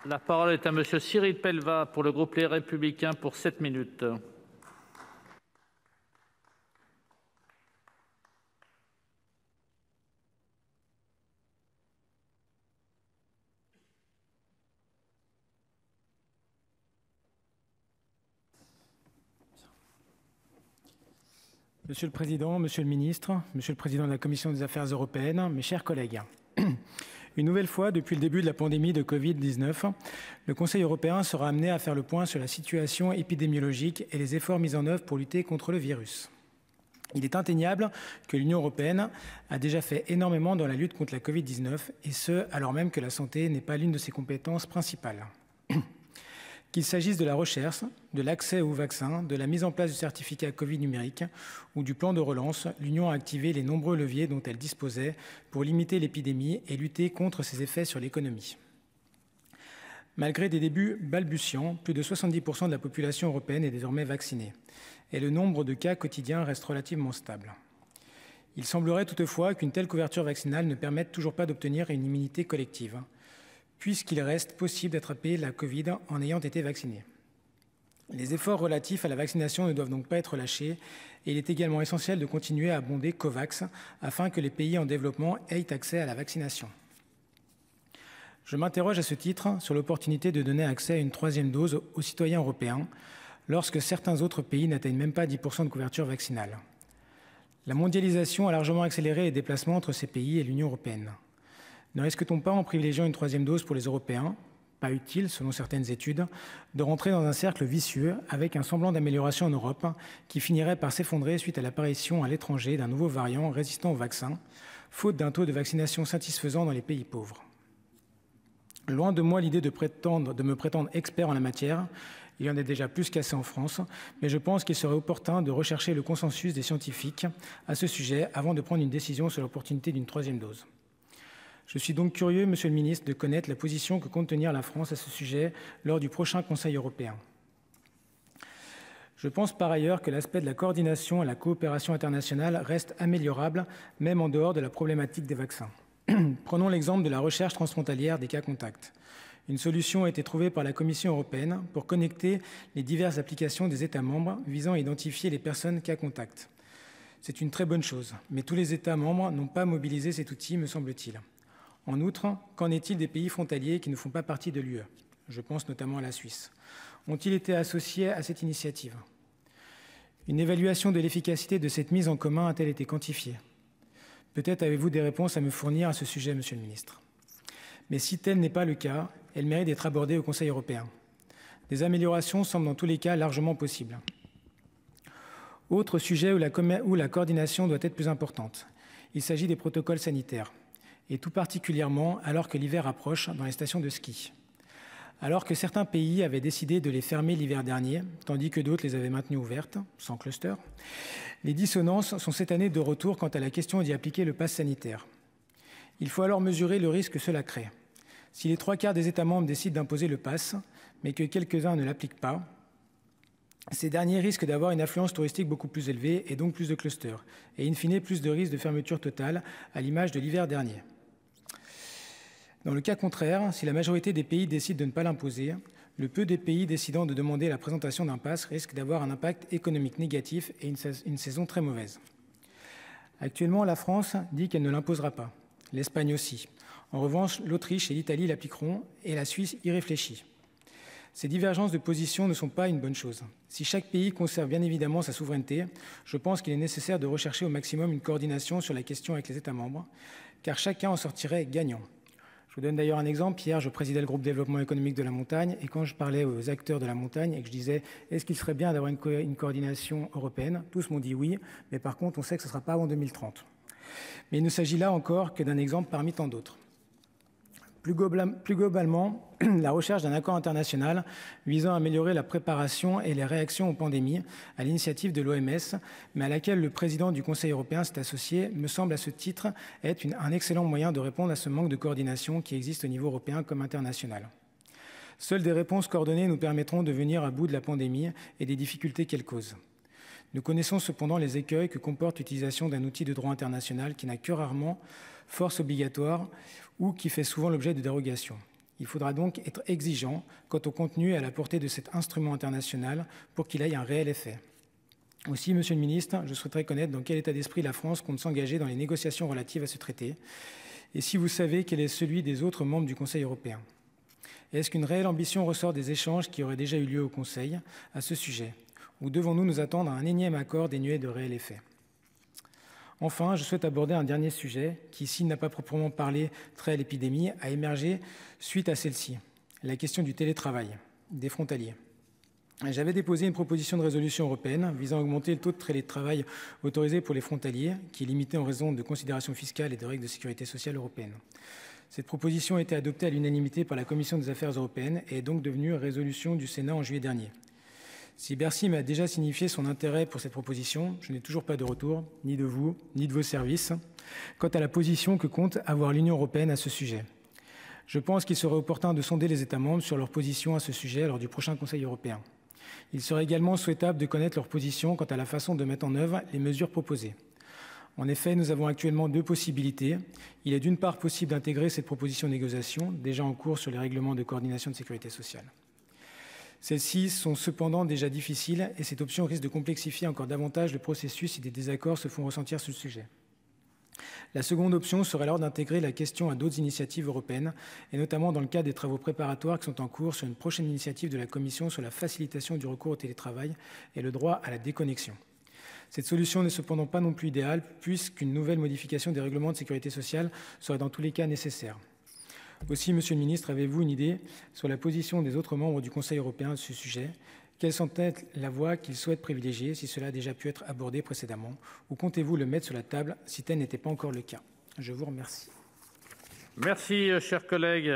La parole est à Monsieur Cyril Pellevat pour le groupe Les Républicains pour 7 minutes. Monsieur le Président, Monsieur le Ministre, Monsieur le Président de la Commission des Affaires européennes, mes chers collègues. Une nouvelle fois, depuis le début de la pandémie de Covid-19, le Conseil européen sera amené à faire le point sur la situation épidémiologique et les efforts mis en œuvre pour lutter contre le virus. Il est indéniable que l'Union européenne a déjà fait énormément dans la lutte contre la Covid-19, et ce, alors même que la santé n'est pas l'une de ses compétences principales. Qu'il s'agisse de la recherche, de l'accès aux vaccins, de la mise en place du certificat Covid numérique ou du plan de relance, l'Union a activé les nombreux leviers dont elle disposait pour limiter l'épidémie et lutter contre ses effets sur l'économie. Malgré des débuts balbutiants, plus de 70% de la population européenne est désormais vaccinée et le nombre de cas quotidiens reste relativement stable. Il semblerait toutefois qu'une telle couverture vaccinale ne permette toujours pas d'obtenir une immunité collective, puisqu'il reste possible d'attraper la Covid en ayant été vacciné. Les efforts relatifs à la vaccination ne doivent donc pas être lâchés et il est également essentiel de continuer à abonder COVAX afin que les pays en développement aient accès à la vaccination. Je m'interroge à ce titre sur l'opportunité de donner accès à une troisième dose aux citoyens européens lorsque certains autres pays n'atteignent même pas 10% de couverture vaccinale. La mondialisation a largement accéléré les déplacements entre ces pays et l'Union européenne. Ne risque-t-on pas, en privilégiant une troisième dose pour les Européens, pas utile selon certaines études, de rentrer dans un cercle vicieux avec un semblant d'amélioration en Europe qui finirait par s'effondrer suite à l'apparition à l'étranger d'un nouveau variant résistant au vaccin, faute d'un taux de vaccination satisfaisant dans les pays pauvres? Loin de moi l'idée de me prétendre expert en la matière, il y en a déjà plus qu'assez en France, mais je pense qu'il serait opportun de rechercher le consensus des scientifiques à ce sujet avant de prendre une décision sur l'opportunité d'une troisième dose. Je suis donc curieux, Monsieur le Ministre, de connaître la position que compte tenir la France à ce sujet lors du prochain Conseil européen. Je pense par ailleurs que l'aspect de la coordination et la coopération internationale reste améliorable, même en dehors de la problématique des vaccins. Prenons l'exemple de la recherche transfrontalière des cas contacts. Une solution a été trouvée par la Commission européenne pour connecter les diverses applications des États membres visant à identifier les personnes cas contacts. C'est une très bonne chose, mais tous les États membres n'ont pas mobilisé cet outil, me semble-t-il. En outre, qu'en est-il des pays frontaliers qui ne font pas partie de l'UE? Je pense notamment à la Suisse. Ont-ils été associés à cette initiative? Une évaluation de l'efficacité de cette mise en commun a-t-elle été quantifiée? Peut-être avez-vous des réponses à me fournir à ce sujet, Monsieur le Ministre. Mais si tel n'est pas le cas, elle mérite d'être abordée au Conseil européen. Des améliorations semblent dans tous les cas largement possibles. Autre sujet où la coordination doit être plus importante. Il s'agit des protocoles sanitaires, et tout particulièrement alors que l'hiver approche dans les stations de ski. Alors que certains pays avaient décidé de les fermer l'hiver dernier, tandis que d'autres les avaient maintenues ouvertes, sans cluster, les dissonances sont cette année de retour quant à la question d'y appliquer le pass sanitaire. Il faut alors mesurer le risque que cela crée. Si les 3/4 des États membres décident d'imposer le pass, mais que quelques-uns ne l'appliquent pas, ces derniers risquent d'avoir une affluence touristique beaucoup plus élevée et donc plus de clusters, et in fine plus de risques de fermeture totale, à l'image de l'hiver dernier. Dans le cas contraire, si la majorité des pays décident de ne pas l'imposer, le peu des pays décidant de demander la présentation d'un pass risque d'avoir un impact économique négatif et une saison très mauvaise. Actuellement, la France dit qu'elle ne l'imposera pas, l'Espagne aussi. En revanche, l'Autriche et l'Italie l'appliqueront et la Suisse y réfléchit. Ces divergences de position ne sont pas une bonne chose. Si chaque pays conserve bien évidemment sa souveraineté, je pense qu'il est nécessaire de rechercher au maximum une coordination sur la question avec les États membres, car chacun en sortirait gagnant. Je vous donne d'ailleurs un exemple. Hier, je présidais le groupe développement économique de la montagne et quand je parlais aux acteurs de la montagne et que je disais « Est-ce qu'il serait bien d'avoir une coordination européenne ?» Tous m'ont dit oui, mais par contre, on sait que ce ne sera pas avant 2030. Mais il ne s'agit là encore que d'un exemple parmi tant d'autres. Plus globalement, la recherche d'un accord international visant à améliorer la préparation et les réactions aux pandémies à l'initiative de l'OMS, mais à laquelle le président du Conseil européen s'est associé, me semble à ce titre être un excellent moyen de répondre à ce manque de coordination qui existe au niveau européen comme international. Seules des réponses coordonnées nous permettront de venir à bout de la pandémie et des difficultés qu'elle cause. Nous connaissons cependant les écueils que comporte l'utilisation d'un outil de droit international qui n'a que rarement force obligatoire ou qui fait souvent l'objet de dérogations. Il faudra donc être exigeant quant au contenu et à la portée de cet instrument international pour qu'il ait un réel effet. Aussi, Monsieur le Ministre, je souhaiterais connaître dans quel état d'esprit la France compte s'engager dans les négociations relatives à ce traité, et si vous savez quel est celui des autres membres du Conseil européen. Est-ce qu'une réelle ambition ressort des échanges qui auraient déjà eu lieu au Conseil à ce sujet, ou devons-nous nous attendre à un énième accord dénué de réel effet? Enfin, je souhaite aborder un dernier sujet qui, s'il n'a pas proprement parlé trait à l'épidémie, a émergé suite à celle-ci, la question du télétravail des frontaliers. J'avais déposé une proposition de résolution européenne visant à augmenter le taux de télétravail autorisé pour les frontaliers, qui est limité en raison de considérations fiscales et de règles de sécurité sociale européennes. Cette proposition a été adoptée à l'unanimité par la Commission des Affaires européennes et est donc devenue résolution du Sénat en juillet dernier. Si Bercy m'a déjà signifié son intérêt pour cette proposition, je n'ai toujours pas de retour, ni de vous, ni de vos services, quant à la position que compte avoir l'Union européenne à ce sujet. Je pense qu'il serait opportun de sonder les États membres sur leur position à ce sujet lors du prochain Conseil européen. Il serait également souhaitable de connaître leur position quant à la façon de mettre en œuvre les mesures proposées. En effet, nous avons actuellement deux possibilités. Il est d'une part possible d'intégrer cette proposition de négociation, déjà en cours sur les règlements de coordination de sécurité sociale. Celles-ci sont cependant déjà difficiles et cette option risque de complexifier encore davantage le processus si des désaccords se font ressentir sur le sujet. La seconde option serait alors d'intégrer la question à d'autres initiatives européennes, et notamment dans le cadre des travaux préparatoires qui sont en cours sur une prochaine initiative de la Commission sur la facilitation du recours au télétravail et le droit à la déconnexion. Cette solution n'est cependant pas non plus idéale, puisqu'une nouvelle modification des règlements de sécurité sociale serait dans tous les cas nécessaire. Aussi, Monsieur le Ministre, avez-vous une idée sur la position des autres membres du Conseil européen à ce sujet? Quelles sont la voie qu'ils souhaitent privilégier, si cela a déjà pu être abordé précédemment, ou comptez-vous le mettre sur la table si tel n'était pas encore le cas? Je vous remercie. Merci, chers collègues.